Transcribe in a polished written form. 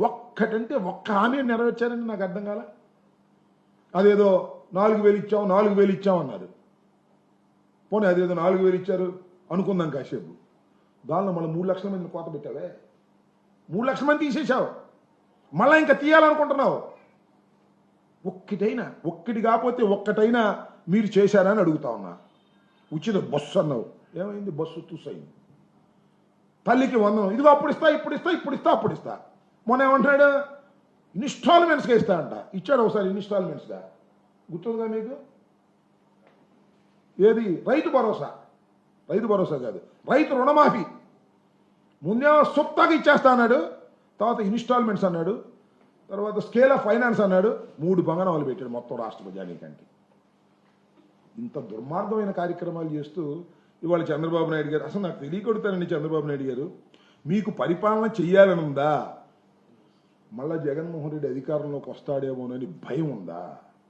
ఒక్కటంటే ఒక్క హామీ నెరవేర్చారండి, నాకు అర్థం కాలే. అదేదో 4,000 ఇచ్చాం అన్నారు. పోనీ అదేదో 4,000 ఇచ్చారు అనుకుందాం కాసేపు, దానిలో మళ్ళీ 3 లక్షల మందిని కోత పెట్టావే, 3 లక్షల మంది తీసేసావు, మళ్ళీ ఇంకా తీయాలనుకుంటున్నావు. ఒక్కటి కాకపోతే ఒక్కటైనా మీరు చేశారని అడుగుతా ఉన్నా. ఉచిత బస్సు అన్నావు, ఏమైంది? బస్సు తుస్సయింది. తల్లికి 100, ఇదిగో అప్పుడు ఇస్తా. మొన్న ఏమంటున్నాడు? ఇన్స్టాల్మెంట్స్గా ఇస్తా అంట. ఇచ్చాడు ఒకసారి ఇన్స్టాల్మెంట్స్గా, గుర్తుందిగా మీకు? ఏది? రైతు భరోసా కాదు, రైతు రుణమాఫీ. ముందేమో సుప్తాగా ఇచ్చేస్తా అన్నాడు, తర్వాత ఇన్స్టాల్మెంట్స్ అన్నాడు, తర్వాత స్కేల్ ఆఫ్ ఫైనాన్స్ అన్నాడు. 3 బంగారాలు పెట్టాడు మొత్తం రాష్ట్ర ప్రజానీకానికి. ఇంత దుర్మార్గమైన కార్యక్రమాలు చేస్తూ ఇవాళ చంద్రబాబు నాయుడు గారు, అసలు నాకు తెలియకొడతానండి, చంద్రబాబు నాయుడు గారు మీకు పరిపాలన చెయ్యాలని ఉందా? మళ్ళా జగన్మోహన్ రెడ్డి అధికారంలోకి వస్తాడేమోనని భయం ఉందా?